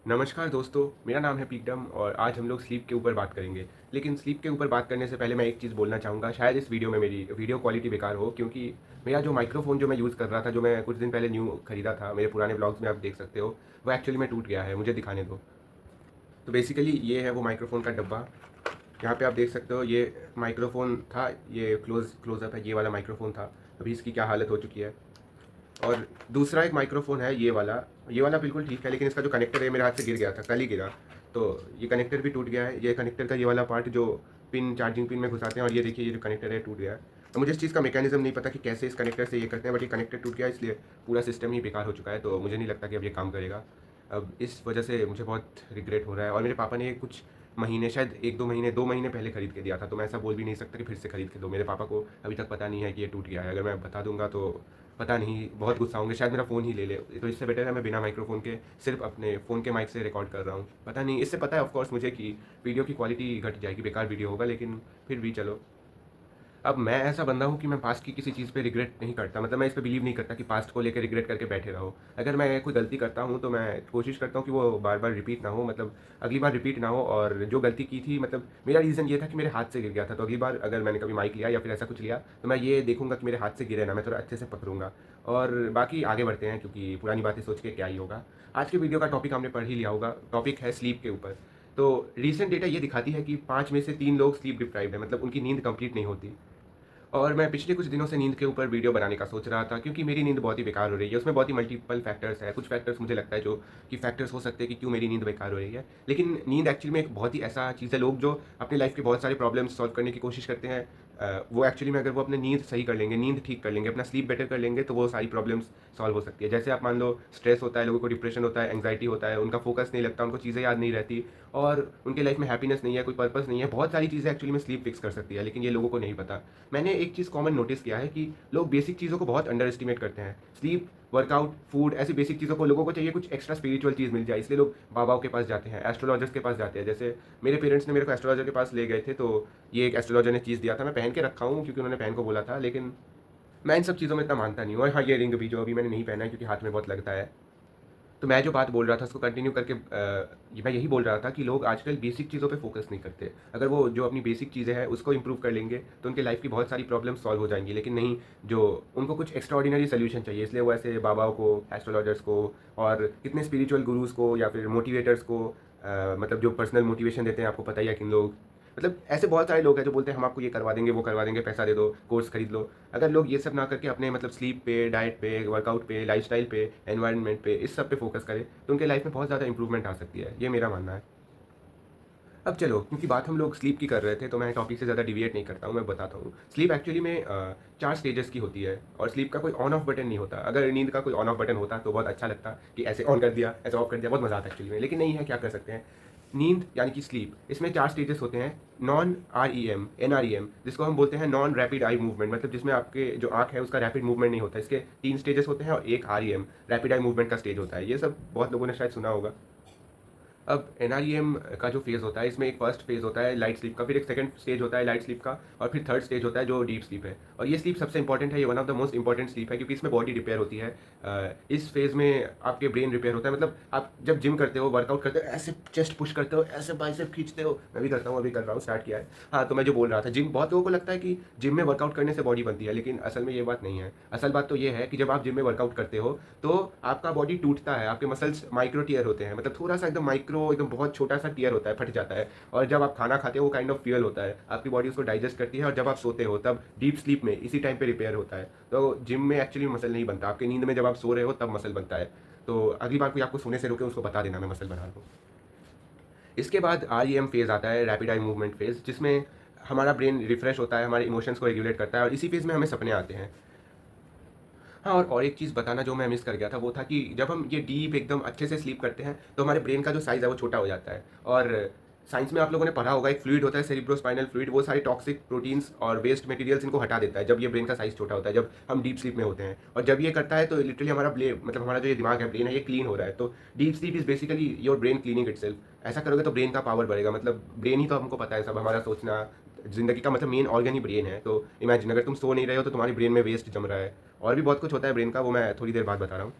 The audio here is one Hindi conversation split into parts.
नमस्कार दोस्तों, मेरा नाम है पीकदम और आज हम लोग स्लीप के ऊपर बात करेंगे। लेकिन स्लीप के ऊपर बात करने से पहले मैं एक चीज़ बोलना चाहूँगा, शायद इस वीडियो में मेरी वीडियो क्वालिटी बेकार हो क्योंकि मेरा जो माइक्रोफ़ोन जो मैं यूज़ कर रहा था, जो मैं कुछ दिन पहले न्यू खरीदा था, मेरे पुराने व्लॉग्स में आप देख सकते हो, वो एक्चुअली में टूट गया है, मुझे दिखाने दो। तो बेसिकली ये है वो माइक्रोफ़ोन का डब्बा, यहाँ पे आप देख सकते हो ये माइक्रोफ़ोन था, ये क्लोज़अप है, ये वाला माइक्रोफ़ोन था, अभी इसकी क्या हालत हो चुकी है। और दूसरा एक माइक्रोफ़ोन है ये वाला बिल्कुल ठीक है, लेकिन इसका जो कनेक्टर है मेरे हाथ से गिर गया था, कल ही गिरा। तो ये कनेक्टर भी टूट गया है, ये कनेक्टर का ये वाला पार्ट जो पिन चार्जिंग पिन में घुसाते हैं और ये देखिए ये जो कनेक्टर है टूट गया है। तो मुझे इस चीज़ का मैकेनिज़्म नहीं पता कि कैसे इस कनेक्टर से ये करते हैं, बट ये कनेक्टर टूट गया है इसलिए पूरा सिस्टम ही बेकार हो चुका है, तो मुझे नहीं लगता कि अब ये काम करेगा। अब इस वजह से मुझे बहुत रिग्रेट हो रहा है और मेरे पापा ने कुछ महीने शायद 1-2 महीने 2 महीने पहले खरीद के दिया था, तो मैं ऐसा बोल भी नहीं सकता कि फिर से खरीद के दो। मेरे पापा को अभी तक पता नहीं है कि ये टूट गया है, अगर मैं बता दूँगा तो पता नहीं बहुत गुस्सा होंगे, शायद मेरा फ़ोन ही ले ले। तो इससे बेटर है मैं बिना माइक्रोफ़ोन के सिर्फ़ अपने फ़ोन के माइक से रिकॉर्ड कर रहा हूँ। पता नहीं, इससे पता है ऑफ़ कोर्स मुझे कि वीडियो की क्वालिटी घट जाएगी, बेकार वीडियो होगा, लेकिन फिर भी चलो। अब मैं ऐसा बंदा हूँ कि मैं पास्ट की किसी चीज़ पे रिग्रेट नहीं करता, मतलब मैं इस पे बिलीव नहीं करता कि पास्ट को लेके रिग्रेट करके बैठे रहो। अगर मैं कोई गलती करता हूँ तो मैं कोशिश करता हूँ कि वो बार-बार रिपीट ना हो, मतलब अगली बार रिपीट ना हो। और जो गलती की थी, मतलब मेरा रीज़न ये था कि मेरे हाथ से गिर गया था, तो अगली बार अगर मैंने कभी माइक लिया या फिर ऐसा कुछ लिया, तो मैं ये देखूँगा कि मेरे हाथ से गिरे ना, मैं थोड़ा अच्छे से पकड़ूँगा। और बाकी आगे बढ़ते हैं क्योंकि पुरानी बातें सोच के क्या ही होगा। आज के वीडियो का टॉपिक आपने पढ़ ही लिया होगा, टॉपिक है स्लीप के ऊपर। तो रीसेंट डेटा ये दिखाती है कि 5 में से 3 लोग स्लीप डिप्राइव्ड हैं, मतलब उनकी नींद कंप्लीट नहीं होती। और मैं पिछले कुछ दिनों से नींद के ऊपर वीडियो बनाने का सोच रहा था क्योंकि मेरी नींद बहुत ही बेकार हो रही है। उसमें बहुत ही मल्टीपल फैक्टर्स हैं। कुछ फैक्टर्स मुझे लगता है जो कि फैक्टर्स हो सकते हैं कि क्यों मेरी नींद बेकार हो रही है। लेकिन नींद एक्चुअली में एक बहुत ही ऐसा चीज़ है, लोग जो अपनी लाइफ़ के बहुत सारे प्रॉब्लम्स सॉल्व करने की कोशिश करते हैं, वो एक्चुअली में अगर वो अपनी नींद सही कर लेंगे, नींद ठीक कर लेंगे, अपना स्लीप बेटर कर लेंगे, तो वो सारी प्रॉब्लम्स सॉल्व हो सकती है। जैसे आप मान लो स्ट्रेस होता है, लोगों को डिप्रेशन होता है, एंग्जायटी होता है, उनका फोकस नहीं लगता, उनको चीज़ें याद नहीं रहती और उनके लाइफ में हैप्पीनेस नहीं है, कोई पर्पस नहीं है। बहुत सारी चीज़ें एक्चुअली में स्लीप फिक्स कर सकती है, लेकिन ये लोगों को नहीं पता। मैंने एक चीज़ कॉमन नोटिस किया है कि लोग बेसिक चीज़ों को बहुत अंडर एस्टिमेट करते हैं। स्लीप, वर्कआउट, फूड, ऐसी बेसिक चीज़ों को लोगों को चाहिए कुछ एक्स्ट्रा स्पिरिचुअल चीज़ मिल जाए, इसलिए लोग बाबाओं के पास जाते हैं, एस्ट्रोलॉजर्स के पास जाते हैं। जैसे मेरे पेरेंट्स ने मेरे को एस्ट्रोलॉजर के पास ले गए थे, तो ये एक एस्ट्रोलॉजर ने चीज़ दिया था, मैं पहन के रखा हूँ क्योंकि उन्होंने पहन को बोला था, लेकिन मैं इन सब चीज़ों में इतना मानता नहीं हूँ। और हाँ, ये रिंग भी जो अभी मैंने नहीं पहना है क्योंकि हाथ में बहुत लगता है। तो मैं जो बात बोल रहा था उसको कंटिन्यू करके ये मैं यही बोल रहा था कि लोग आजकल बेसिक चीज़ों पे फ़ोकस नहीं करते। अगर वो जो अपनी बेसिक चीज़ें हैं उसको इम्प्रूव कर लेंगे तो उनके लाइफ़ की बहुत सारी प्रॉब्लम सॉल्व हो जाएँगी। लेकिन नहीं, जो उनको कुछ एक्स्ट्राऑर्डिनरी सॉल्यूशन चाहिए, इसलिए वो ऐसे बाबाओं को, एस्ट्रोलॉजर्स को और कितने स्पिरिचुअल गुरुज़ को या फिर मोटिवेटर्स को, मतलब जो पर्सनल मोटिवेशन देते हैं, आपको पता ही है किन लोग, मतलब ऐसे बहुत सारे लोग हैं जो बोलते हैं हम आपको ये करवा देंगे, वो करवा देंगे, पैसा दे दो, कोर्स खरीद लो। अगर लोग ये सब ना करके अपने मतलब स्लीप पे, डाइट पे, वर्कआउट पे, लाइफ़स्टाइल पे, एनवायरनमेंट पे, इस सब पे फ़ोकस करें, तो उनके लाइफ़ में बहुत ज़्यादा इंप्रूवमेंट आ सकती है। ये मेरा मानना है। अब चलो, क्योंकि बात हम लोग स्लीप की कर रहे थे, तो मैं टॉपिक से ज़्यादा डिविएट नहीं करता हूँ, मैं बताता हूँ। स्लीप एक्चुअली में 4 स्टेजेस की होती है और स्लीप का कोई ऑन ऑफ बटन नहीं होता। अगर नींद का कोई ऑन ऑफ बटन होता तो बहुत अच्छा लगता कि ऐसे ऑन कर दिया, ऐसे ऑफ कर दिया, बहुत मज़ा आता एक्चुअली में, लेकिन नहीं है, क्या कर सकते हैं। नींद यानी कि स्लीप, इसमें 4 स्टेजेस होते हैं। नॉन आरईएम, एनआरईएम, जिसको हम बोलते हैं नॉन रैपिड आई मूवमेंट, मतलब जिसमें आपके जो आँख है उसका रैपिड मूवमेंट नहीं होता। इसके 3 स्टेजेस होते हैं और एक आरईएम, रैपिड आई मूवमेंट का स्टेज होता है। ये सब बहुत लोगों ने शायद सुना होगा। अब एनआरईएम का जो फ़ेज़ होता है, इसमें एक फर्स्ट फ़ेज़ होता है लाइट स्लीप का, फिर एक सेकंड स्टेज होता है लाइट स्लीप का और फिर थर्ड स्टेज होता है जो डीप स्लीप है। और ये स्लीप सबसे इंपॉर्टेंट है, ये one of the most important sleep है क्योंकि इसमें बॉडी रिपेयर होती है। इस फ़ेज़ में आपके ब्रेन रिपेयर होता है, मतलब आप जब जिम करते हो, वर्कआउट करते हो, ऐसे चेस्ट पुश करते हो, ऐसे बाइसेप खींचते हो, मैं भी करता हूँ, अभी कर रहा हूँ, स्टार्ट किया है। हाँ, तो मैं जो बोल रहा था, जिम, बहुत लोगों को लगता है कि जिम में वर्कआउट करने से बॉडी बनती है, लेकिन असल में ये बात नहीं है। असल बात तो ये है कि जब आप जिम में वर्कआउट करते हो, तो आपका बॉडी टूटता है, आपके मसल्स माइक्रो टियर होते हैं, मतलब थोड़ा-सा एकदम माइक्रो, एकदम बहुत छोटा-सा टियर होता है, फट जाता है। और जब आप खाना खाते हो, वो काइंड ऑफ फ्यूल होता है, आपकी बॉडी उसको डाइजेस्ट करती है और जब आप सोते हो, तब डीप स्लीप में इसी टाइम पे रिपेयर होता है। तो जिम में एक्चुअली मसल नहीं बनता, आपकी नींद में जब आप सो रहे हो तब मसल बनता है। तो अगली बार कोई आपको सोने से रोके, उसको बता देना मैं मसल बना रहा हूँ। इसके बाद आरईएम फ़ेज़ आता है, रैपिड आई मूवमेंट फ़ेज़, जिसमें हमारा ब्रेन रिफ्रेश होता है, हमारे इमोशंस को रेगुलेट करता है और इसी फ़ेज़ में हमें सपने आते हैं। हाँ, और एक चीज़ बताना जो मैं मिस कर गया था, वो था कि जब हम ये डीप एकदम अच्छे से स्लीप करते हैं, तो हमारे ब्रेन का जो साइज़ है वो छोटा हो जाता है। और साइंस में आप लोगों ने पढ़ा होगा, एक फ्लूइड होता है सेरिब्रोस्पाइनल फ्लूइड, वो सारे टॉक्सिक प्रोटीन्स और वेस्ट मटेरियल्स इनको हटा देता है, जब ये ब्रेन का साइज़ छोटा होता है, जब हम डीप स्लीप में होते हैं। और जब ये करता है तो लिटरली हमारा मतलब हमारा जो ये दिमाग है, ब्रेन है, ये क्लीन हो रहा है। तो deep sleep is basically your brain cleaning itself. ऐसा करोगे तो ब्रेन का पावर बढ़ेगा, मतलब ब्रेन ही तो हमको पता है सब, हमारा सोचना, ज़िंदगी का मतलब मेन ऑर्गन ही ब्रेन है। तो इमेजिन, अगर तुम सो नहीं रहे हो तो तुम्हारी ब्रेन में वेस्ट जम रहा है। और भी बहुत कुछ होता है ब्रेन का, वो मैं थोड़ी देर बाद बता रहा हूँ।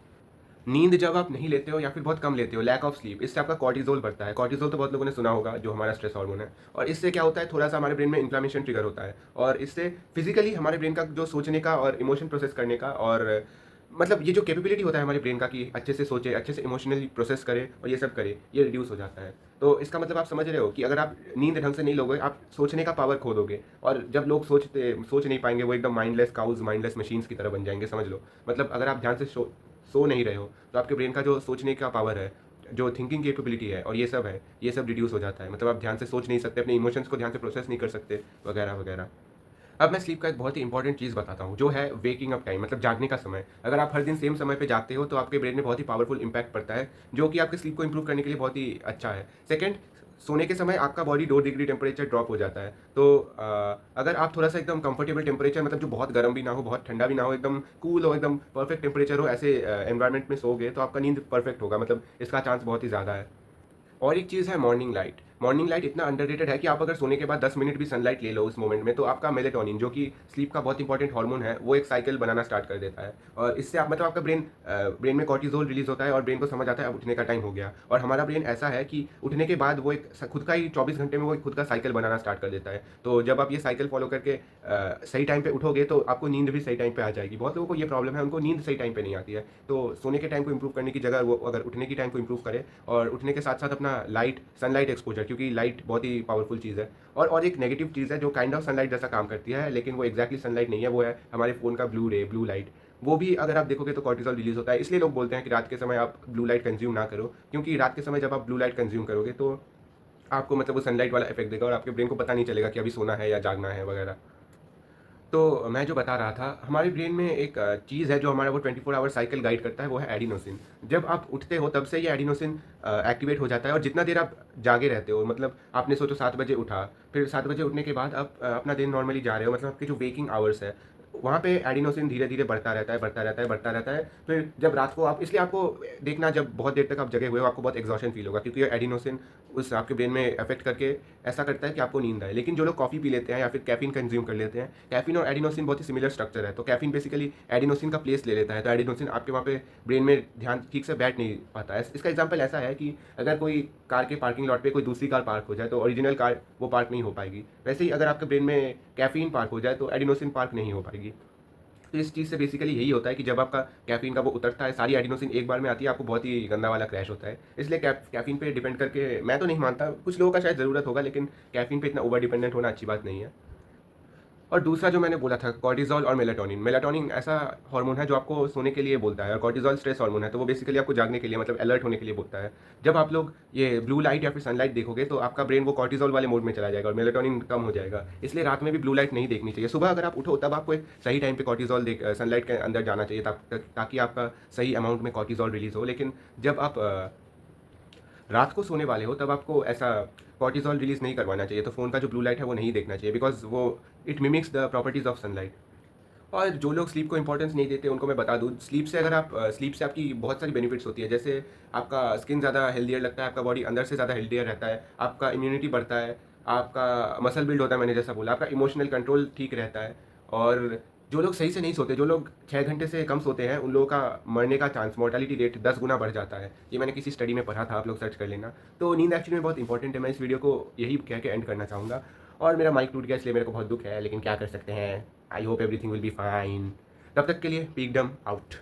नींद जब आप नहीं लेते हो या फिर बहुत कम लेते हो, लैक ऑफ स्लीप, इससे आपका कॉर्टिज़ोल बढ़ता है। कॉर्टिज़ोल तो बहुत लोगों ने सुना होगा, जो हमारा स्ट्रेस हार्मोन है। और इससे क्या होता है, थोड़ा-सा हमारे ब्रेन में इन्फ्लेमेशन ट्रिगर होता है और इससे फिज़िकली हमारे ब्रेन का जो सोचने का और इमोशन प्रोसेस करने का और मतलब ये जो कैपेबिलिटी होता है हमारे ब्रेन का कि अच्छे से सोचे, अच्छे से इमोशनली प्रोसेस करे और ये सब करे, ये रिड्यूस हो जाता है। तो इसका मतलब आप समझ रहे हो कि अगर आप नींद ढंग से नहीं लोगे, आप सोचने का पावर खो दोगे और जब लोग सोच नहीं पाएँगे, वो एकदम माइंडलेस काउज़, माइंडलेस मशीन्स की तरह बन जाएँगे, समझ लो। मतलब अगर आप ध्यान से सो नहीं रहे हो, तो आपके ब्रेन का जो सोचने का पावर है, जो थिंकिंग कैपेबिलिटी है और ये सब है, ये सब रिड्यूस हो जाता है। मतलब आप ध्यान से सोच नहीं सकते, अपने इमोशंस को ध्यान से प्रोसेस नहीं कर सकते, वगैरह, वगैरह। अब मैं स्लीप का एक बहुत ही इंपॉर्टेंट चीज़ बताता हूँ, जो है वेकिंग अप टाइम, मतलब जागने का समय। अगर आप हर दिन सेम समय पे जागते हो, तो आपके ब्रेन में बहुत ही पावरफुल इम्पैक्ट पड़ता है, जो कि आपके स्लीप को इंप्रूव करने के लिए बहुत ही अच्छा है। सेकंड, सोने के समय आपका बॉडी 2 डिग्री टेम्परेचर ड्रॉप हो जाता है। तो अगर आप थोड़ा-सा एकदम कंफर्टेबल टेम्परेचर, मतलब जो बहुत गर्म भी ना हो, बहुत ठंडा भी ना हो, एकदम कूल हो, एकदम परफेक्ट टेम्परेचर हो, ऐसे एनवायरनमेंट में सोओगे, तो आपका नींद परफेक्ट होगा, मतलब इसका चांस बहुत ही ज़्यादा है। और एक चीज़ है मॉर्निंग लाइट। मॉर्निंग लाइट इतना अंडररेटेड है कि आप अगर सोने के बाद 10 मिनट भी सनलाइट ले लो उस मोमेंट में, तो आपका मेलेटोनिन, जो कि स्लीप का बहुत इंपॉर्टेंट हार्मोन है, वो एक साइकिल बनाना स्टार्ट कर देता है। और इससे आप मतलब आपका ब्रेन में कॉर्टिसोल रिलीज़ होता है और ब्रेन को समझ आता है अब उठने का टाइम हो गया। और हमारा ब्रेन ऐसा है कि उठने के बाद वो एक खुद का ही 24 घंटे में वो एक खुद का साइकिल बनाना स्टार्ट कर देता है। तो जब आप ये साइकिल फॉलो करके सही टाइम पे उठोगे, तो आपको नींद भी सही टाइम पे आ जाएगी। बहुत लोगों को ये प्रॉब्लम है, उनको नींद सही टाइम पे नहीं आती है। तो सोने के टाइम को इंप्रूव करने की जगह वो अगर उठने की टाइम को इंप्रूव करे और उठने के साथ-साथ अपना सनलाइट एक्सपोज़र, क्योंकि लाइट बहुत ही पावरफुल चीज़ है। और एक नेगेटिव चीज़ है जो काइंड ऑफ सनलाइट जैसा काम करती है, लेकिन वो एक्ज़ैक्टली सनलाइट नहीं है, वो है हमारे फ़ोन का ब्लू लाइट। वो भी अगर आप देखोगे तो कॉर्टिसोल रिलीज़ होता है। इसलिए लोग बोलते हैं कि रात के समय आप ब्लू लाइट कंज़्यूम ना करो, क्योंकि रात के समय जब आप ब्लू लाइट कंज़्यूम करोगे, तो आपको मतलब वो सनलाइट वाला इफ़ेक्ट देगा और आपके ब्रेन को पता नहीं चलेगा कि अभी सोना है या जागना है, वगैरह। तो मैं जो बता रहा था, हमारे ब्रेन में एक चीज़ है जो हमारा वो 24 आवर साइकिल गाइड करता है, वो है एडिनोसिन। जब आप उठते हो तब से ये एडिनोसिन एक्टिवेट हो जाता है और जितना देर आप जागे रहते हो, मतलब आपने सोचो 7 बजे उठा, फिर 7 बजे उठने के बाद आप अपना दिन नॉर्मली जा रहे हो, मतलब आपके जो वेकिंग आवर्स है, वहाँ पे एडिनोसिन धीरे-धीरे बढ़ता रहता है, बढ़ता रहता है, बढ़ता रहता है। फिर जब रात को आप, इसलिए आपको देखना, जब बहुत देर तक आप जगे हुए हो, आपको बहुत एग्ज़ॉशन फ़ील होगा, क्योंकि ये एडिनोसिन उस आपके ब्रेन में अफ़ेक्ट करके ऐसा करता है कि आपको नींद आए। लेकिन जो लोग कॉफ़ी पी लेते हैं या फिर कैफ़ीन कंज़्यूम कर लेते हैं, कैफ़ीन और एडिनोसिन बहुत ही सिमिलर स्ट्रक्चर है, तो कैफ़ीन बेसिकली एडिनोसिन का प्लेस ले लेता है, तो एडिनोसिन आपके वहाँ पे ब्रेन में ध्यान ठीक से बैठ नहीं पाता है। इसका एग्ज़ाम्पल ऐसा है कि अगर कोई कार के पार्किंग लॉट पे कोई दूसरी कार पार्क हो जाए, तो ओरिजिनल कार वो पार्क नहीं हो पाएगी। वैसे ही अगर आपके ब्रेन में कैफ़ीन पार्क हो जाए, तो एडिनोसिन पार्क नहीं हो पाएगी। तो इस चीज़ से बेसिकली यही होता है कि जब आपका कैफ़ीन का वो उतरता है, सारी एडिनोसिन एक बार में आती है, आपको बहुत ही गंदा वाला क्रैश होता है। इसलिए कैफ़ीन पे डिपेंड करके मैं तो नहीं मानता, कुछ लोगों का शायद ज़रूरत होगा, लेकिन कैफ़ीन पे इतना ओवर डिपेंडेंट होना अच्छी बात नहीं है। और दूसरा जो मैंने बोला था, कॉर्टिसोल और मेलाटोनिन। मेलाटोनिन ऐसा हार्मोन है जो आपको सोने के लिए बोलता है और कॉर्टिसोल स्ट्रेस हार्मोन है, तो वो बेसिकली आपको जागने के लिए, मतलब अलर्ट होने के लिए बोलता है। जब आप लोग ये ब्लू लाइट या फिर सनलाइट देखोगे, तो आपका ब्रेन वो कॉर्टिसोल वाले मोड में चला जाएगा और मेलाटोनिन कम हो जाएगा। इसलिए रात में भी ब्लू लाइट नहीं देखनी चाहिए। सुबह अगर आप उठो, तब आपको एक सही टाइम पे सनलाइट के अंदर जाना चाहिए, ताकि आपका सही अमाउंट में कॉर्टिसोल रिलीज़ हो। लेकिन जब आप रात को सोने वाले हो, तब आपको ऐसा कॉर्टिसोल रिलीज़ नहीं करवाना चाहिए, तो फ़ोन का जो ब्लू लाइट है वो नहीं देखना चाहिए, बिकॉज़ वो it mimics the properties of sunlight. और जो लोग स्लीप को इंपॉर्टेंस नहीं देते, उनको मैं बता दूँ, स्लीप से आपकी बहुत सारी बेनिफिट्स होती है। जैसे आपका स्किन ज़्यादा हेल्दियर लगता है, आपका बॉडी अंदर से ज़्यादा हेल्दियर रहता है, आपका इम्यूनिटी बढ़ता है, आपका मसल बिल्ड होता है, मैंने जैसा बोला, आपका इमोशनल कंट्रोल ठीक रहता है। और जो लोग सही से नहीं सोते, जो लोग 6 घंटे से कम सोते हैं, उन लोगों का मरने का चांस, मोर्टेलिटी रेट 10 गुना बढ़ जाता है। ये मैंने किसी स्टडी में पढ़ा था, आप लोग सर्च कर लेना। तो नींद एक्चुअली में बहुत इंपॉर्टेंट है। मैं इस वीडियो को यही कह के एंड करना चाहूँगा। और मेरा माइक टूट गया, इसलिए मेरे को बहुत दुःख है, लेकिन क्या कर सकते हैं। I hope everything will be fine. तब तक के लिए पीकडम आउट।